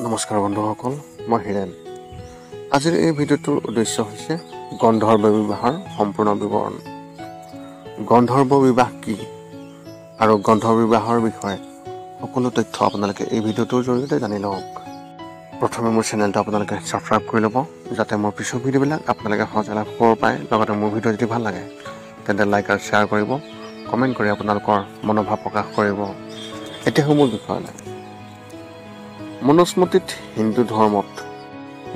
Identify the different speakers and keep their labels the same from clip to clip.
Speaker 1: নমস্কাৰ বন্ধুসকল, মই হিৰেণ। আজিৰ এই ভিডিঅ'টোৰ উদ্দেশ্য হৈছে গন্ধৰ্ব বিবাহৰ সম্পূৰ্ণ বিৱৰণ। গন্ধৰ্ব বিবাহ কি আৰু গন্ধৰ্ব বিবাহৰ বিষয়ে সকলো তথ্য আপোনালোকে এই ভিডিঅ'টোৰ জৰিয়তে জানি লওক। প্ৰথমে মোৰ চেনেলটো আপোনালোকে ছাবস্ক্ৰাইব কৰি ল'ব, যাতে মোৰ পিছৰ ভিডিঅ'বিলাক আপোনালোকে সহজে লাভ কৰিব পাৰে। লগতে মোৰ ভিডিঅ' যদি ভাল লাগে তেন্তে লাইক আৰু শ্বেয়াৰ কৰিব, কমেণ্ট কৰি আপোনালোকৰ মনোভাৱ প্ৰকাশ কৰিব। এতিয়া মূল বিষয়লৈ। মনুস্মৃতিত হিন্দু ধৰ্মত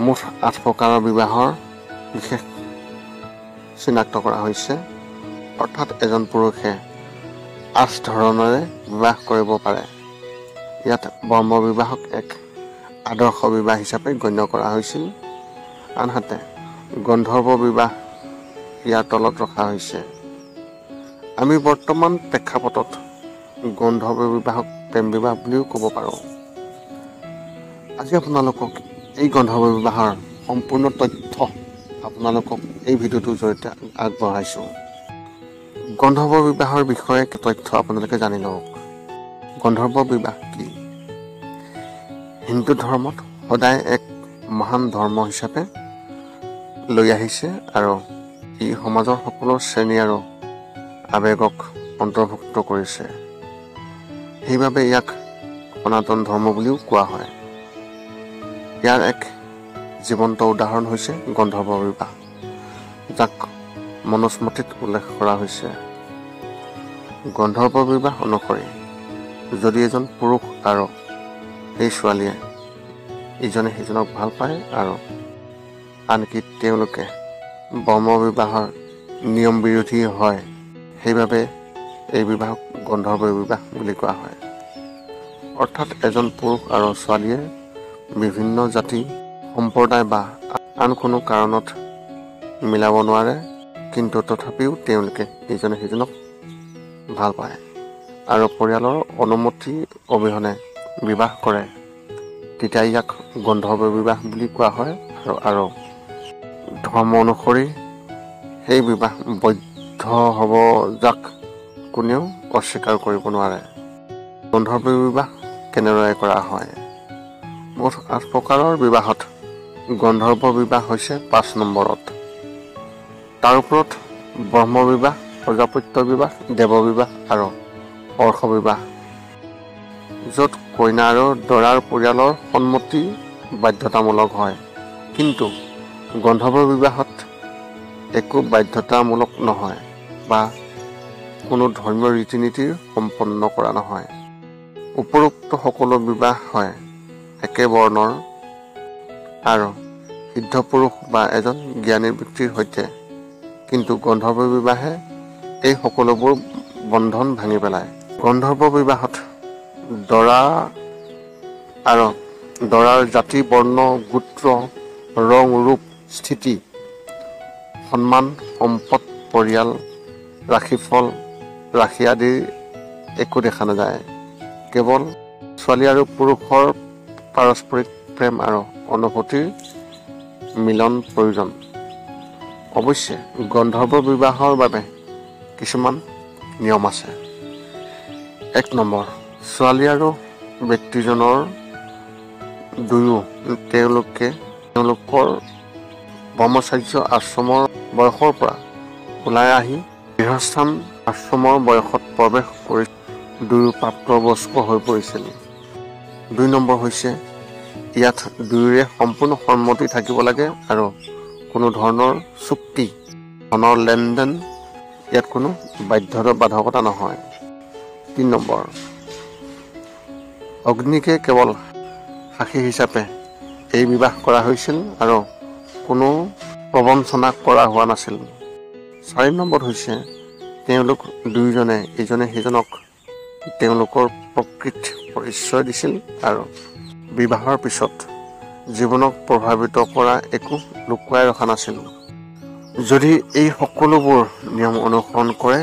Speaker 1: মুঠ 8 প্ৰকাৰৰ বিবাহৰ বিশেষ চিনাক্ত কৰা হৈছে। অৰ্থাৎ এজন পুৰুষে 8 ধৰণেৰে বিবাহ কৰিব পাৰে। ইয়াত ব্ৰহ্ম বিবাহক এক আদৰ্শ বিবাহ হিচাপে গণ্য কৰা হৈছিল। আনহাতে গন্ধৰ্ব বিবাহ ইয়াৰ তলত ৰখা হৈছে। আমি বৰ্তমান প্ৰেক্ষাপটত গন্ধৰ্ব বিবাহক প্ৰেম বিবাহ বুলিও ক'ব পাৰোঁ। আজি আপোনালোকক এই গন্ধৰ্ব বিবাহৰ সম্পূৰ্ণ তথ্য আপোনালোকক এই ভিডিঅ'টোৰ জৰিয়তে আগবঢ়াইছোঁ। গন্ধৰ্ব বিবাহৰ বিষয়ে তথ্য আপোনালোকে জানি লওক। গন্ধৰ্ব বিবাহ কি? হিন্দু ধৰ্মত সদায় এক মহান ধৰ্ম হিচাপে লৈ আহিছে আৰু ই সমাজৰ সকলো শ্ৰেণী আৰু আৱেগক অন্তৰ্ভুক্ত কৰিছে। সেইবাবে ইয়াক সনাতন ধৰ্ম বুলিও কোৱা হয়। ইয়াৰ এক জীৱন্ত উদাহৰণ হৈছে গন্ধৰ্ব বিবাহ, যাক মনুস্মৃতিত উল্লেখ কৰা হৈছে। গন্ধৰ্ব বিবাহ অনুসৰি যদি এজন পুৰুষ আৰু সেই ছোৱালীয়ে ইজনে সিজনক ভাল পায় আৰু আনকি তেওঁলোকে ব্ৰহ্ম বিবাহৰ নিয়ম বিৰোধী হয়, সেইবাবে এই বিবাহক গন্ধৰ্ব বিবাহ বুলি কোৱা হয়। অৰ্থাৎ এজন পুৰুষ আৰু ছোৱালীয়ে বিভিন্ন জাতি সম্প্ৰদায় বা আন কোনো কাৰণত মিলাব নোৱাৰে, কিন্তু তথাপিও তেওঁলোকে ইজনে সিজনক ভাল পায় আৰু পৰিয়ালৰ অনুমতি অবিহনে বিবাহ কৰে, তেতিয়া ইয়াক গন্ধৰ্ব বিবাহ বুলি কোৱা হয়। আৰু ধৰ্ম অনুসৰি সেই বিবাহ বৈধ হ'ব, যাক কোনেও অস্বীকাৰ কৰিব নোৱাৰে। গন্ধৰ্ব বিবাহ কেনেদৰে কৰা হয়? মুঠ 8 প্ৰকাৰৰ বিবাহত গন্ধৰ্ব বিবাহ হৈছে 5 নম্বৰত। তাৰ ওপৰত ব্ৰহ্ম বিবাহ, প্ৰজাপত্য বিবাহ, দেৱ বিবাহ আৰু অৰ্শ বিবাহ, য'ত কইনা আৰু দৰাৰ পৰিয়ালৰ সন্মতি বাধ্যতামূলক হয়। কিন্তু গন্ধৰ্ব বিবাহত একো বাধ্যতামূলক নহয় বা কোনো ধৰ্মীয় ৰীতি নীতিৰ সম্পন্ন কৰা নহয়। উপৰোক্ত সকলো বিবাহ হয় একে বৰ্ণৰ আৰু সিদ্ধ পুৰুষ বা এজন জ্ঞানী ব্যক্তিৰ সৈতে, কিন্তু গন্ধৰ্ব বিবাহে এই সকলোবোৰ বন্ধন ভাঙি পেলায়। গন্ধৰ্ব বিবাহত দৰা আৰু দৰাৰ জাতি, বৰ্ণ, গোত্ৰ, ৰং, ৰূপ, স্থিতি, সন্মান, সম্পদ, পৰিয়াল, ৰাশিফল, ৰাশি আদিৰ একো দেখা নাযায়। কেৱল ছোৱালী আৰু পুৰুষৰ পাৰস্পৰিক প্ৰেম আৰু অনুভূতিৰ মিলন প্ৰয়োজন। অৱশ্যে গন্ধৰ্ব বিবাহৰ বাবে কিছুমান নিয়ম আছে। 1 নম্বৰ, ছোৱালী আৰু ব্যক্তিজনৰ দুয়ো তেওঁলোকৰ ব্ৰহ্মচাৰ্য আশ্ৰমৰ বয়সৰ পৰা ওলাই আহি গৃহস্থান আশ্ৰমৰ বয়সত প্ৰৱেশ কৰি দুয়ো প্ৰাপ্তবয়স্ক হৈ পৰিছিল। 2 নম্বৰ হৈছে, ইয়াত দুয়োৰে সম্পূৰ্ণ সন্মতি থাকিব লাগে আৰু কোনো ধৰণৰ চুক্তি, ধনৰ লেনদেন, ইয়াত কোনো বাধ্যবাধকতা নহয়। 3 নম্বৰ, অগ্নিকে কেৱল সাক্ষী হিচাপে এই বিবাহ কৰা হৈছিল আৰু কোনো প্ৰবঞ্চনা কৰা হোৱা নাছিল। 4 নম্বৰ হৈছে, তেওঁলোক দুয়োজনে ইজনে সিজনক তেওঁলোকৰ প্ৰকৃত পৰিচয় দিছিল আৰু বিবাহৰ পিছত জীৱনক প্ৰভাৱিত কৰা একো লুকুৱাই ৰখা নাছিল। যদি এই সকলোবোৰ নিয়ম অনুসৰণ কৰে,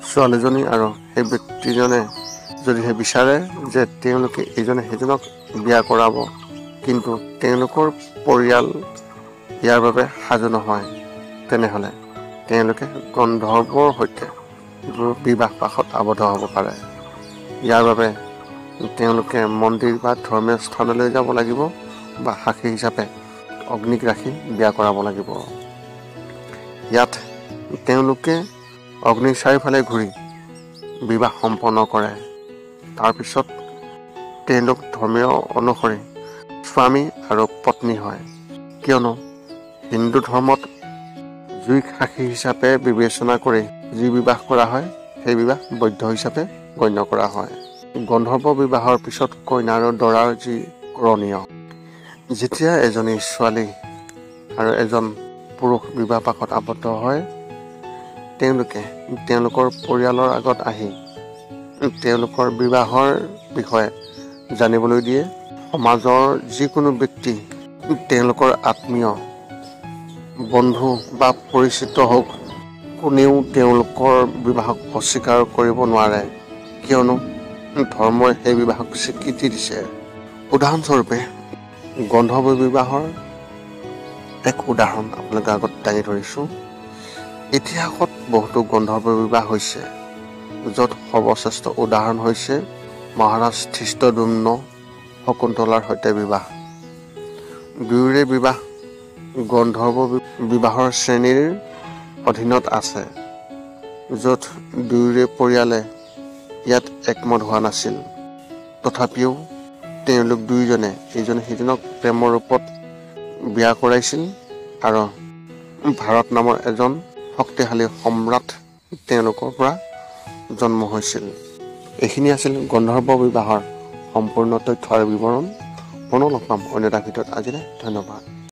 Speaker 1: ছোৱালীজনী আৰু সেই ব্যক্তিজনে যদিহে বিচাৰে যে তেওঁলোকে ইজনে সিজনক বিয়া কৰাব, কিন্তু তেওঁলোকৰ পৰিয়াল ইয়াৰ বাবে সাজু নহয়, তেনেহ'লে তেওঁলোকে গন্ধৰ্বৰ সৈতে বিবাহ পাশত আবদ্ধ হ'ব পাৰে। ইয়াৰ বাবে তেওঁলোকে মন্দিৰ বা ধৰ্মীয় স্থানলৈ যাব লাগিব বা সাক্ষী হিচাপে অগ্নিক ৰাখি বিয়া কৰাব লাগিব। ইয়াত তেওঁলোকে অগ্নিৰ চাৰিওফালে ঘূৰি বিবাহ সম্পন্ন কৰে। তাৰপিছত তেওঁলোক ধৰ্মীয় অনুসৰি স্বামী আৰু পত্নী হয়, কিয়নো হিন্দু ধৰ্মত জুইক সাক্ষী হিচাপে বিবেচনা কৰি যি বিবাহ কৰা হয় সেই বিবাহ বৈধ হিচাপে গণ্য কৰা হয়। গন্ধৰ্ব বিবাহৰ পিছত কইনা আৰু দৰাৰ যি কৰণীয়, যেতিয়া এজনী ছোৱালী আৰু এজন পুৰুষ বিবাহ পাশত আবদ্ধ হয়, তেওঁলোকে তেওঁলোকৰ পৰিয়ালৰ আগত আহি তেওঁলোকৰ বিবাহৰ বিষয়ে জানিবলৈ দিয়ে। সমাজৰ যিকোনো ব্যক্তি, তেওঁলোকৰ আত্মীয়, বন্ধু বা পৰিচিত হওক, কোনেও তেওঁলোকৰ বিবাহক অস্বীকাৰ কৰিব নোৱাৰে, কিয়নো ধৰ্মই সেই বিবাহক স্বীকৃতি দিছে। উদাহৰণস্বৰূপে গন্ধৰ্ব বিবাহৰ এক উদাহৰণ আপোনালোকৰ আগত দাঙি ধৰিছোঁ। ইতিহাসত বহুতো গন্ধৰ্ব বিবাহ হৈছে, য'ত সৰ্বশ্ৰেষ্ঠ উদাহৰণ হৈছে মহাৰাজ ধৃষ্টদ্যুম্ন শকুন্তলাৰ সৈতে বিবাহ। দুয়োৰে বিবাহ গন্ধৰ্ব বিবাহৰ শ্ৰেণীৰ অধীনত আছে, য'ত দুয়োৰে পৰিয়ালে ইয়াত একমত হোৱা নাছিল। তথাপিও তেওঁলোক দুয়োজনে ইজনে সিজনক প্ৰেমৰ ৰূপত বিয়া কৰাইছিল আৰু ভাৰত নামৰ এজন শক্তিশালী সম্ৰাট তেওঁলোকৰ পৰা জন্ম হৈছিল। এইখিনি আছিল গন্ধৰ্ব বিবাহৰ সম্পূৰ্ণ তথ্য আৰু বিৱৰণ। পুনৰ লগ পাম অন্য এটা ভিডিঅ'ত। আজিলৈ ধন্যবাদ।